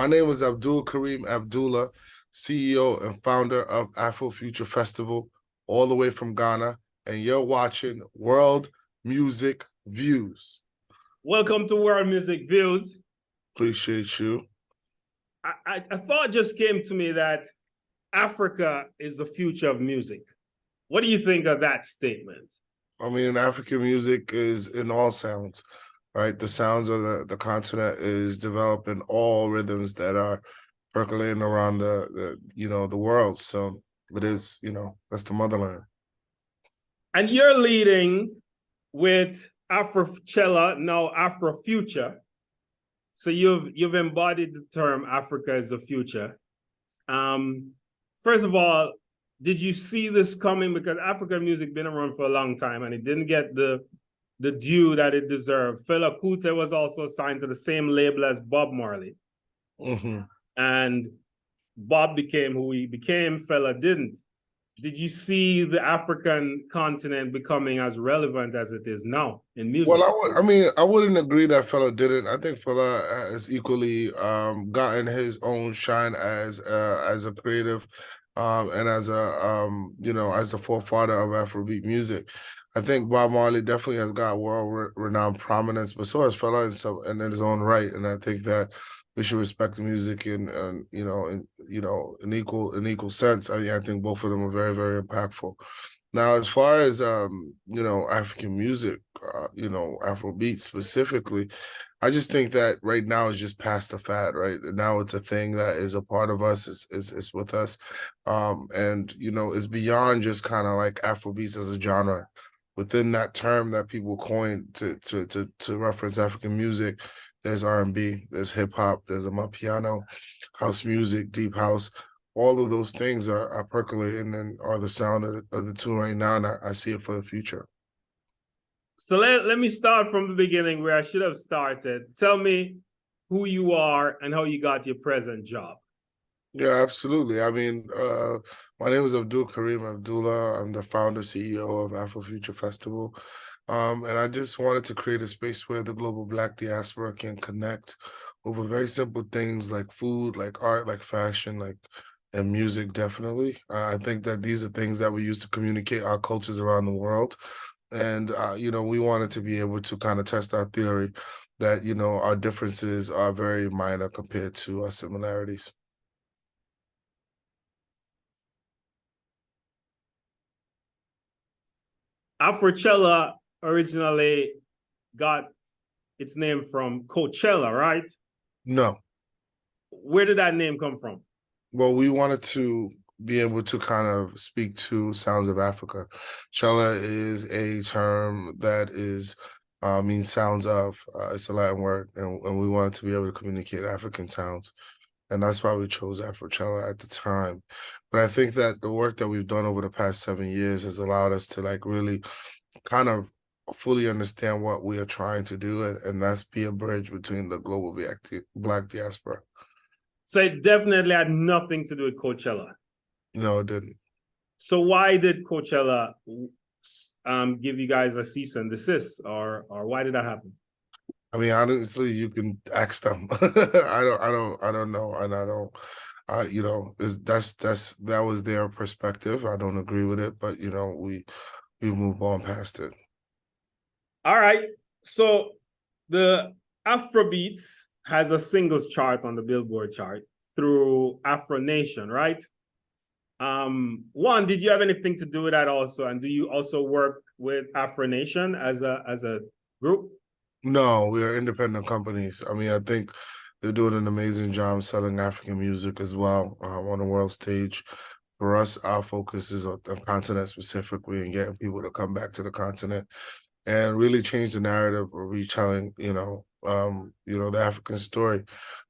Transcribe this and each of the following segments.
My name is Karim Abdullah, CEO and founder of Afrofuture Festival, all the way from Ghana, and you're watching World Music Views. Welcome to World Music Views. Appreciate you. A thought just came to me that Africa is the future of music. What do you think of that statement? I mean, African music is in all sounds, right? The sounds of the continent is developing all rhythms that are percolating around the world. So it is, that's the motherland. And you're leading with Afrochella, now Afrofuture. So you've embodied the term Africa as the future. First of all, did you see this coming? Because African music been around for a long time and it didn't get the due that it deserved. Fela Kuti was also signed to the same label as Bob Marley. Mm-hmm. And Bob became who he became, Fela didn't. Did you see the African continent becoming as relevant as it is now in music? Well, I wouldn't agree that Fela didn't. I think Fela has equally gotten his own shine as a creative and as as the forefather of Afrobeat music. I think Bob Marley definitely has got world-renowned prominence, but so has Fela in his own right. And I think that we should respect the music in equal sense. I think both of them are very, very impactful. Now, as far as African music, Afrobeat specifically, I just think that right now is just past the fad, right? Now it's a thing that is a part of us, it's with us. And it's beyond just kind of like Afrobeats as a genre. Within that term that people coined to reference African music, there's R&B, there's hip hop, there's amapiano, house music, deep house. All of those things are percolating and are the sound of the tune right now, and I see it for the future. So let me start from the beginning where I should have started. Tell me who you are and how you got your present job. Yeah, absolutely. I mean, my name is Karim Abdullah. I'm the founder, CEO of Afrofuture Festival. And I just wanted to create a space where the global Black diaspora can connect over very simple things like food, like art, like fashion, and music, definitely. I think that these are things that we use to communicate our cultures around the world. And, we wanted to be able to kind of test our theory that, our differences are very minor compared to our similarities. Afrochella originally got its name from Coachella, right? No. Where did that name come from? Well, we wanted to be able to kind of speak to sounds of Africa. Chella is a term that means sounds of. It's a Latin word, and we wanted to be able to communicate African sounds. And that's why we chose Afrochella at the time. But I think that the work that we've done over the past 7 years has allowed us to really kind of fully understand what we are trying to do, and that's be a bridge between the global Black diaspora. So it definitely had nothing to do with Coachella. No, it didn't. So why did Coachella give you guys a cease and desist, or why did that happen? I mean, honestly, you can ask them. I don't know, and I don't. That was their perspective. I don't agree with it, but we move on past it. All right. So the Afrobeats has a singles chart on the Billboard chart through Afro Nation, right? One, did you have anything to do with that also? And do you also work with Afro Nation as a group? No, we are independent companies. I mean, I think they're doing an amazing job selling African music as well on the world stage. For us, our focus is on the continent specifically and getting people to come back to the continent and really change the narrative of retelling, the African story.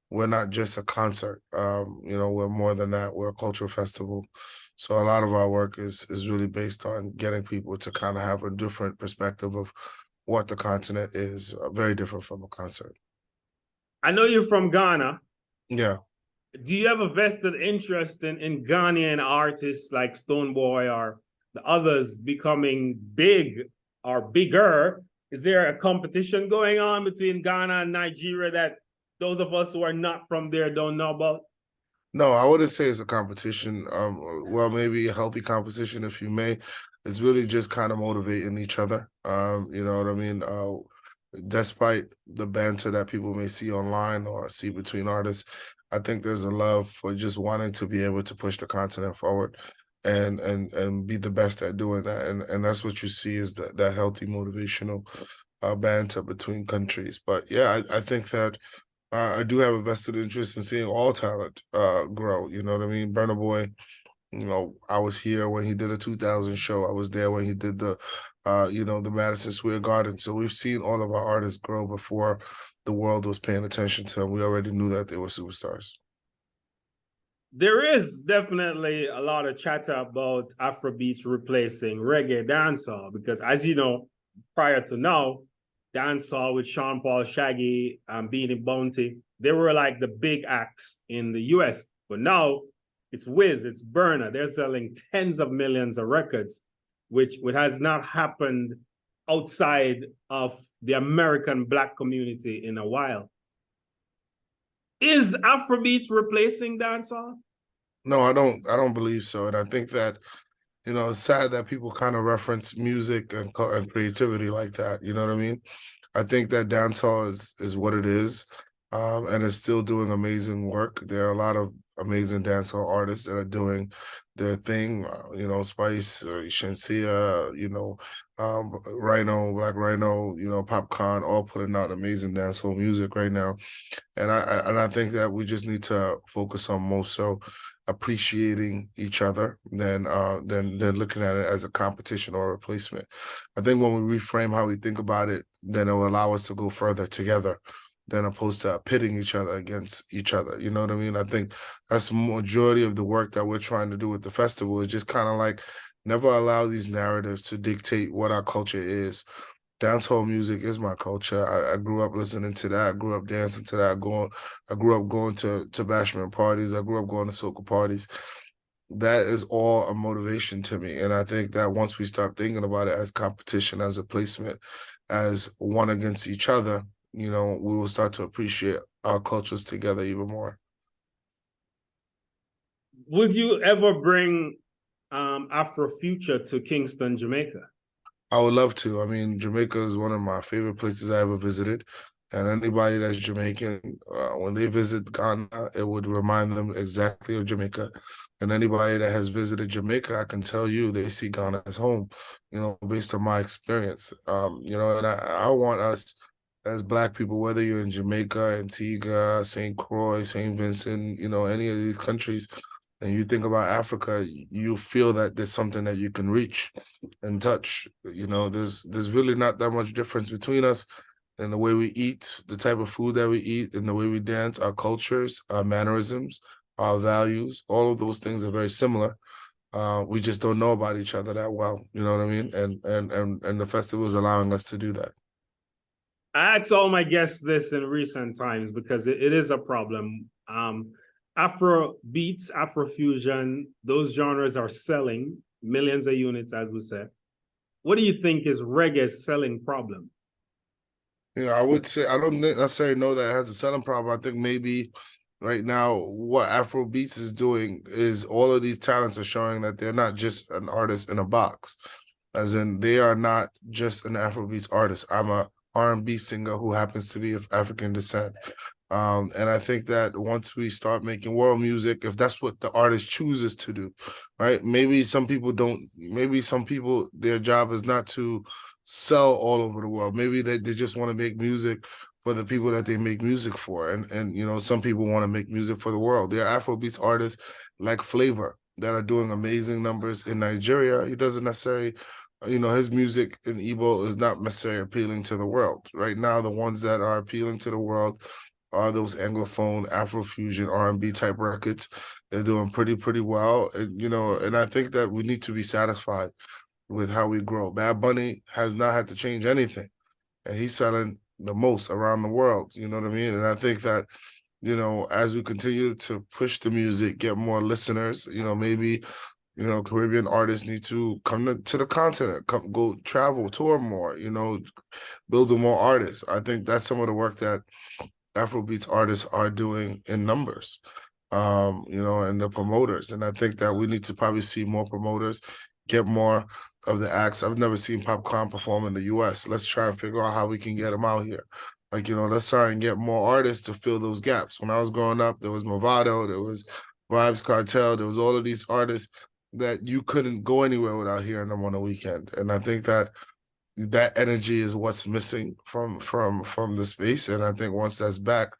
We're not just a concert. We're more than that. We're a cultural festival. So a lot of our work is really based on getting people to kind of have a different perspective of what the continent is, very different from a concert. I know you're from Ghana. Yeah. Do you have a vested interest in Ghanaian artists like Stonebwoy or the others becoming big or bigger? Is there a competition going on between Ghana and Nigeria that those of us who are not from there don't know about? No, I wouldn't say it's a competition. Well, maybe a healthy competition, if you may. It's really just kind of motivating each other. You know what I mean? Despite the banter that people may see online or see between artists, I think there's a love for just wanting to be able to push the continent forward and be the best at doing that. And that's what you see is that healthy motivational banter between countries. But yeah, I think that I do have a vested interest in seeing all talent grow. You know what I mean? Burna Boy, you know, I was here when he did a 2000 show. I was there when he did the Madison Square Garden. So we've seen all of our artists grow before the world was paying attention to them. We already knew that they were superstars. There is definitely a lot of chatter about Afrobeats replacing reggae dancehall because, as you know, prior to now, dancehall with Sean Paul, Shaggy, and Beanie Bounty, they were like the big acts in the US. But now it's Wiz, it's Burna. They're selling tens of millions of records, which has not happened outside of the American Black community in a while. Is Afrobeats replacing dancehall? No, I don't believe so. And I think that, you know, it's sad that people kind of reference music and creativity like that. You know what I mean? I think that dancehall is what it is, and it's still doing amazing work. There are a lot of amazing dancehall artists that are doing their thing. You know, Spice, Shensia, Rhino, Black Rhino, Popcorn, all putting out amazing dancehall music right now. And I think that we just need to focus on more so appreciating each other than looking at it as a competition or a replacement. I think when we reframe how we think about it, then it will allow us to go further together than opposed to pitting each other against each other. You know what I mean? I think that's the majority of the work that we're trying to do with the festival is just kind of like never allow these narratives to dictate what our culture is. Dancehall music is my culture. I grew up listening to that. I grew up dancing to that. I grew up going to bashment parties. I grew up going to soca parties. That is all a motivation to me. And I think that once we start thinking about it as competition, as a placement, as one against each other, we will start to appreciate our cultures together even more. Would you ever bring Afrofuture to Kingston, Jamaica? I would love to. I mean, Jamaica is one of my favorite places I ever visited. And anybody that's Jamaican, when they visit Ghana, it would remind them exactly of Jamaica. And anybody that has visited Jamaica, I can tell you they see Ghana as home, based on my experience. And I want us as Black people, whether you're in Jamaica, Antigua, St. Croix, St. Vincent, any of these countries, and you think about Africa, you feel that there's something that you can reach and touch. There's really not that much difference between us in the way we eat, the type of food that we eat, and the way we dance, our cultures, our mannerisms, our values. All of those things are very similar. We just don't know about each other that well. You know what I mean? And the festival is allowing us to do that. I ask all my guests this in recent times because it is a problem. Afro beats, Afrofusion, those genres are selling millions of units, as we said. What do you think is reggae's selling problem? I would say I don't necessarily know that it has a selling problem. I think maybe right now what Afro Beats is doing is all of these talents are showing that they're not just an artist in a box, as in they are not just an Afro Beats artist. I'm a R&B singer who happens to be of African descent. And I think that once we start making world music, if that's what the artist chooses to do, right? Maybe some people their job is not to sell all over the world. Maybe they just want to make music for the people that they make music for. And some people want to make music for the world. There are Afrobeats artists like Flavor that are doing amazing numbers in Nigeria. He doesn't necessarily his music in Igbo is not necessarily appealing to the world. Right now, the ones that are appealing to the world are those Anglophone Afrofusion R&B type records. They're doing pretty well. And I think that we need to be satisfied with how we grow. Bad Bunny has not had to change anything. And he's selling the most around the world. You know what I mean? And I think that, as we continue to push the music, get more listeners, maybe Caribbean artists need to come to the continent, go travel, tour more, build more artists. I think that's some of the work that Afrobeats artists are doing in numbers, and the promoters. And I think that we need to probably see more promoters, get more of the acts. I've never seen Popcorn perform in the US. Let's try and figure out how we can get them out here. Let's try and get more artists to fill those gaps. When I was growing up, there was Movado, there was Vibes Cartel, there was all of these artists that you couldn't go anywhere without hearing them on a weekend. And I think that energy is what's missing from the space. And I think once that's back,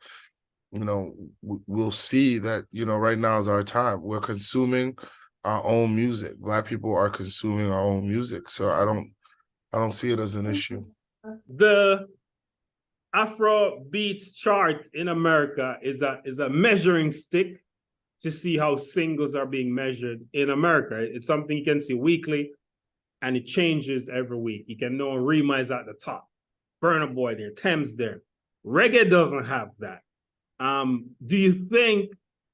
we'll see that, right now is our time. We're consuming our own music. Black people are consuming our own music. So I don't see it as an issue. The Afro beats chart in America is a measuring stick to see how singles are being measured in America. It's something you can see weekly, and it changes every week. You can know Rima is at the top, Burna Boy there, Thames there. Reggae doesn't have that. Do you think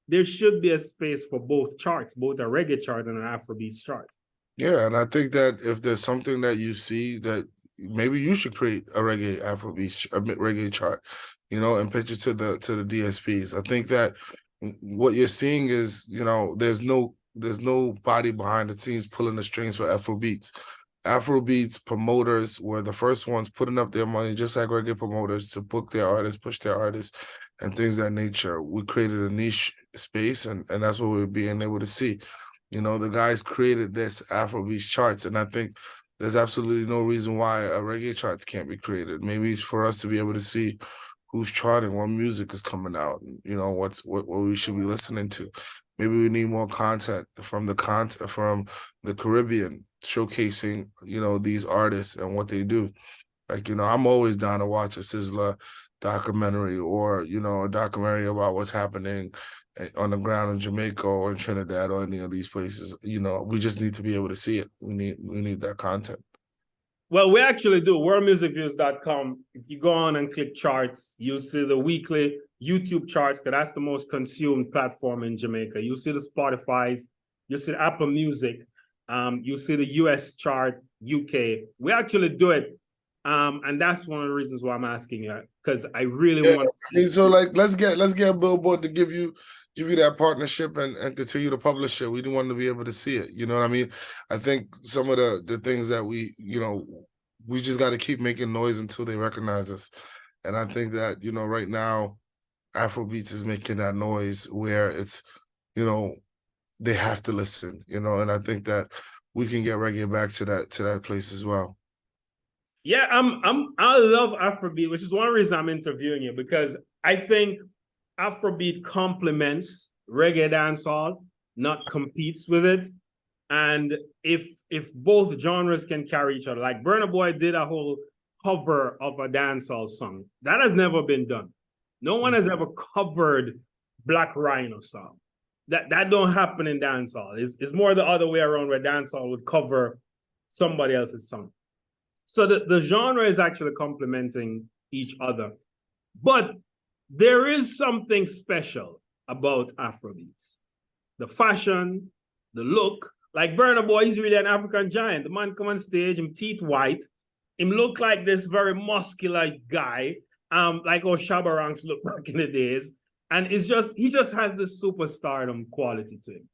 there should be a space for both charts, both a reggae chart and an Afrobeats chart? Yeah, and I think that if there's something that you see that maybe you should create a reggae Afrobeats, a reggae chart, and pitch it to the DSPs. I think that what you're seeing is, there's no body behind the scenes pulling the strings for Afrobeats. Afrobeats promoters were the first ones putting up their money, just like reggae promoters, to book their artists, push their artists, and things of that nature. We created a niche space, and that's what we're being able to see. The guys created this Afrobeats charts, and I think there's absolutely no reason why a reggae charts can't be created. Maybe it's for us to be able to see who's charting, what music is coming out, what we should be listening to. Maybe we need more content from the Caribbean showcasing, these artists and what they do. I'm always down to watch a Sizzla documentary or, a documentary about what's happening on the ground in Jamaica or in Trinidad or any of these places. We just need to be able to see it. We need that content. Well, we actually do. WorldMusicViews.com. If you go on and click charts, you'll see the weekly YouTube charts, because that's the most consumed platform in Jamaica. You'll see the Spotify's, you'll see the Apple Music, you'll see the US chart, UK. We actually do it. And that's one of the reasons why I'm asking you, because I really want. So let's get Billboard to give you that partnership and continue to publish it. We do want to be able to see it. You know what I mean? I think some of the things that we just got to keep making noise until they recognize us. And I think that, right now, Afrobeats is making that noise where it's, they have to listen, and I think that we can get reggae back to that place as well. Yeah, I love Afrobeat, which is one reason I'm interviewing you, because I think Afrobeat complements reggae dancehall, not competes with it. And if both genres can carry each other, like Burna Boy did a whole cover of a dancehall song. That has never been done. No one has ever covered Black Rhino song. That don't happen in dancehall. It's more the other way around, where dancehall would cover somebody else's song. So the genre is actually complementing each other. But there is something special about Afrobeats. The fashion, the look. Like Burna Boy, he's really an African giant. The man come on stage, him teeth white. Him look like this very muscular guy, like how Shabba Ranks looked back in the days. And he just has this superstardom quality to him,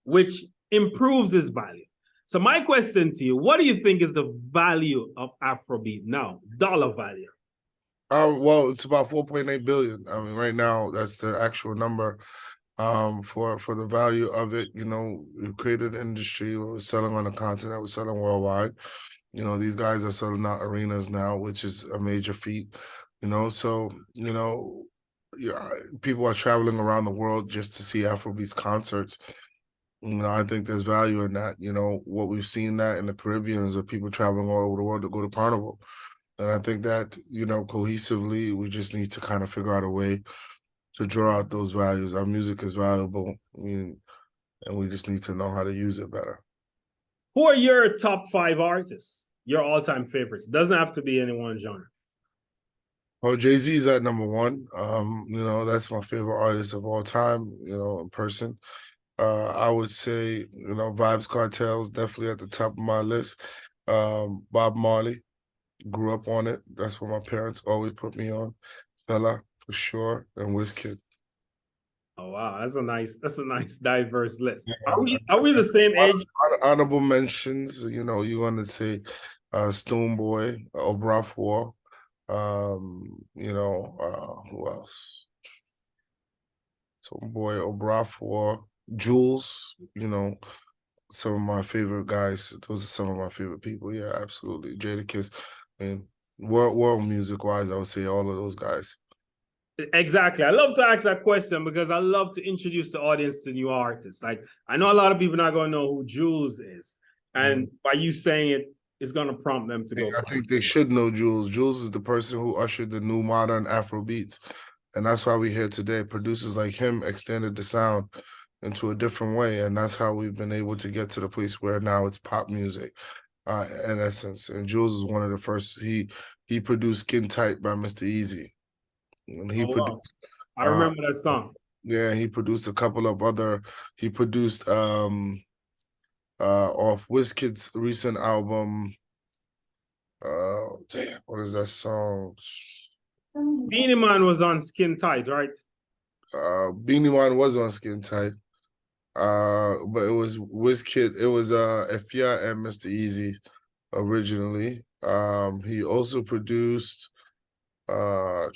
which improves his value. So my question to you, what do you think is the value of Afrobeat now, dollar value? Well, it's about 4.8 billion. I mean, right now, that's the actual number. For the value of it, we created an industry. We're selling on the continent. We're selling worldwide. These guys are selling out arenas now, which is a major feat. So people are traveling around the world just to see Afrobeats concerts. I think there's value in that. What we've seen that in the Caribbean is with people traveling all over the world to go to Carnival. And I think that, cohesively, we just need to kind of figure out a way to draw out those values. Our music is valuable, and we just need to know how to use it better. Who are your top 5 artists, your all-time favorites? Doesn't have to be any one genre. Well, Jay-Z's at number 1. That's my favorite artist of all time, in person. I would say, Vibes Cartel's definitely at the top of my list. Bob Marley, grew up on it. That's what my parents always put me on. for sure, and Wizkid. Oh wow, that's a nice diverse list. Yeah. Are we the same age? Honorable mentions, you want to say Stonebwoy, Obrafour, who else? Stonebwoy, Obrafour, Jules, some of my favorite guys. Those are some of my favorite people. Yeah, absolutely. Jadakiss. And world music wise, I would say all of those guys. Exactly. I love to ask that question because I love to introduce the audience to new artists. Like I know a lot of people not gonna know who Jules is, and by you saying it, it's gonna prompt them to go. I think they should know Jules. Jules is the person who ushered the new modern Afro beats, and that's why we're here today. Producers like him extended the sound into a different way, and that's how we've been able to get to the place where now it's pop music, in essence. And Jules is one of the first. He produced "Skin Tight" by Mr. Easy, and he Oh wow, produced. I remember that song. Yeah, he produced a couple of other. He produced off Wizkid's recent album. Damn, what is that song? Beanie Man was on Skin Tight, right? Beanie Man was on Skin Tight. But it was Wizkid. It was Efya and Mr. Easy originally. He also produced True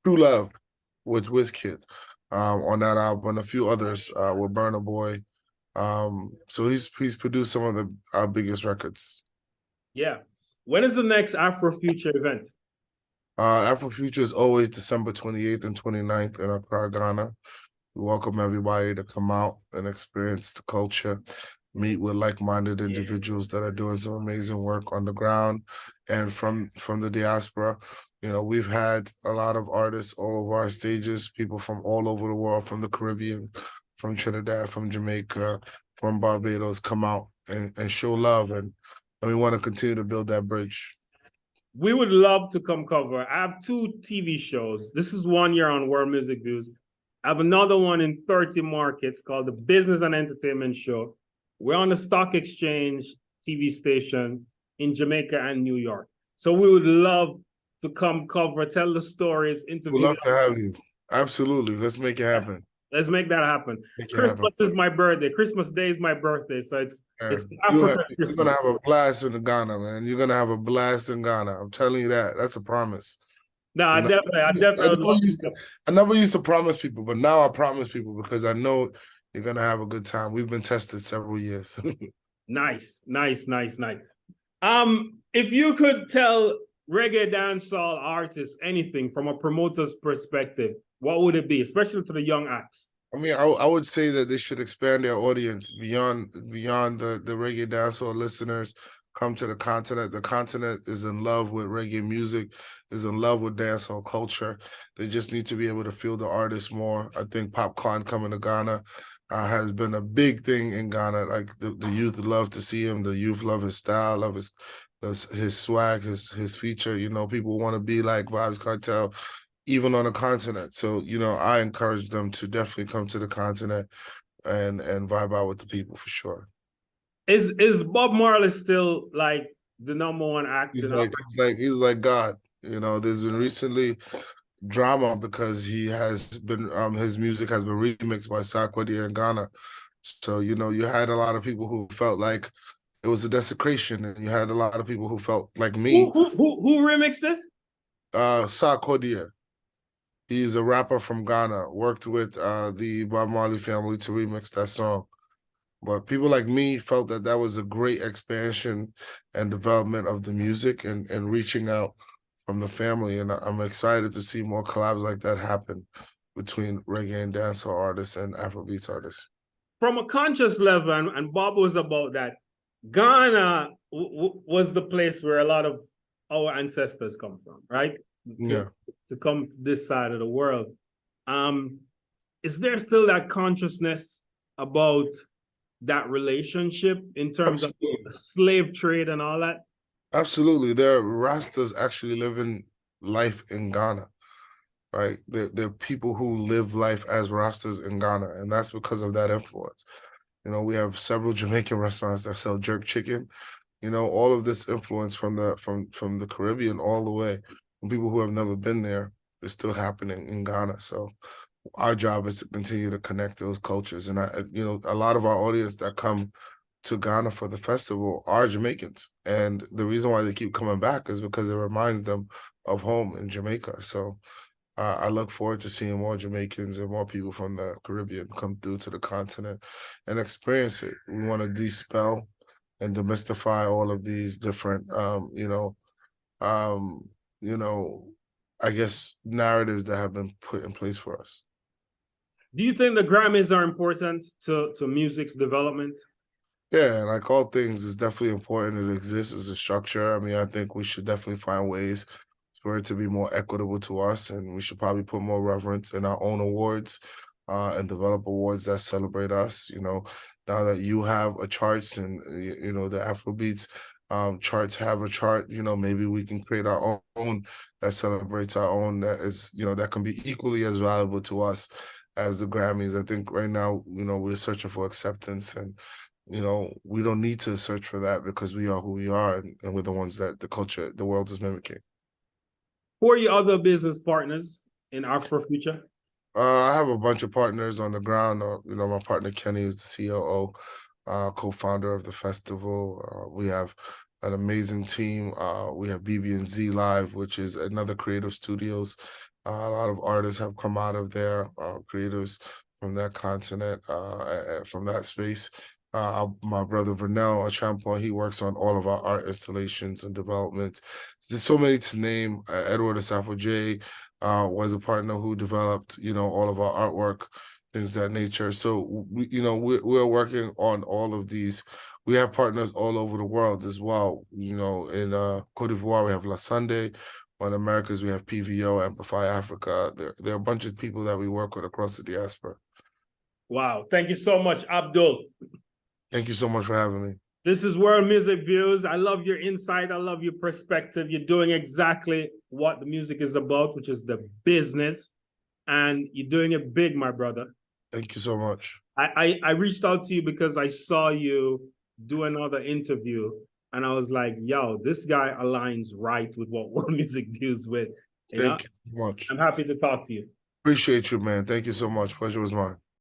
Love with Wizkid on that album, and a few others with Burna Boy. So he's produced some of our biggest records. Yeah. When is the next Afrofuture event? Afrofuture is always December 28th and 29th in Accra, Ghana. We welcome everybody to come out and experience the culture, meet with like-minded individuals that are doing some amazing work on the ground and from the diaspora. We've had a lot of artists all over our stages, people from all over the world, from the Caribbean, from Trinidad, from Jamaica, from Barbados, come out and show love. And we want to continue to build that bridge. We would love to come cover. I have 2 TV shows. This is one year on World Music Views. I have another one in 30 markets called the Business and Entertainment Show. We're on the Stock Exchange TV station in Jamaica and New York. So we would love to come cover, tell the stories, interview. We'd love to have you. Absolutely. Let's make it happen. Let's make that happen. Christmas is my birthday. Christmas Day is my birthday. So it's African You're going to have a blast in Ghana, man. You're going to have a blast in Ghana. I'm telling you that. That's a promise. No, I never used to promise people, but now I promise people because I know you're going to have a good time. We've been tested several years. Nice. If you could tell reggae dancehall artists anything from a promoter's perspective, what would it be, especially to the young acts? I mean, I would say that they should expand their audience beyond the reggae dancehall listeners. Come to the continent. The continent is in love with reggae music, is in love with dancehall culture. They just need to be able to feel the artists more. I think Popcorn coming to Ghana has been a big thing in Ghana. Like the youth love to see him. The youth love his style, love his swag, his feature. People want to be like Vybz Kartel, even on the continent. So, I encourage them to definitely come to the continent and vibe out with the people for sure. Is Bob Marley still like the number one act? He's like God. There's been recently drama because he has been his music has been remixed by Sarkodie in Ghana. So, you had a lot of people who felt like it was a desecration, and you had a lot of people who felt like me. Who remixed it? Sarkodie. He's a rapper from Ghana, worked with the Bob Marley family to remix that song. But people like me felt that was a great expansion and development of the music and reaching out from the family. And I'm excited to see more collabs like that happen between reggae and dancehall artists and Afrobeats artists. From a conscious level, and Bob was about that, Ghana was the place where a lot of our ancestors come from, right? To come to this side of the world. Is there still that consciousness about that relationship in terms of the slave trade and all that? Absolutely. There are Rastas actually living life in Ghana, right? There are people who live life as Rastas in Ghana, and that's because of that influence. We have several Jamaican restaurants that sell jerk chicken. All of this influence from the Caribbean all the way, from people who have never been there is still happening in Ghana. So our job is to continue to connect those cultures. And a lot of our audience that come to Ghana for the festival are Jamaicans. And the reason why they keep coming back is because it reminds them of home in Jamaica. So I look forward to seeing more Jamaicans and more people from the Caribbean come through to the continent and experience it. We want to dispel and demystify all of these different, um, you know, I guess narratives that have been put in place for us. Do you think the Grammys are important to music's development? Yeah, like all things, it's definitely important it exists as a structure. I mean, I think we should definitely find ways for it to be more equitable to us, and we should probably put more reverence in our own awards and develop awards that celebrate us. Now that you have a charts and the Afrobeats charts have a chart, maybe we can create our own that celebrates our own, that is, that can be equally as valuable to us as the Grammys. I think right now, we're searching for acceptance, and we don't need to search for that because we are who we are, and we're the ones that the world is mimicking. Who are your other business partners in Afrofuture? I have a bunch of partners on the ground. My partner Kenny is the COO, co-founder of the festival. We have an amazing team. We have BB&Z Live, which is another creative studios. A lot of artists have come out of there, creators from that continent, from that space. My brother Vernell Champon, he works on all of our art installations and development. There's so many to name. Edward Asafo J was a partner who developed, all of our artwork, things of that nature. So we're working on all of these. We have partners all over the world as well. In Cote d'Ivoire, we have La Sunday. In Americas, we have PVO, Amplify Africa. There are a bunch of people that we work with across the diaspora. Wow. Thank you so much, Abdul. Thank you so much for having me. This is World Music Views. I love your insight. I love your perspective. You're doing exactly what the music is about, which is the business. And you're doing it big, my brother. Thank you so much. I reached out to you because I saw you do another interview. And I was like, yo, this guy aligns right with what World Music Views with. Thank you so much. I'm happy to talk to you. Appreciate you, man. Thank you so much. Pleasure was mine.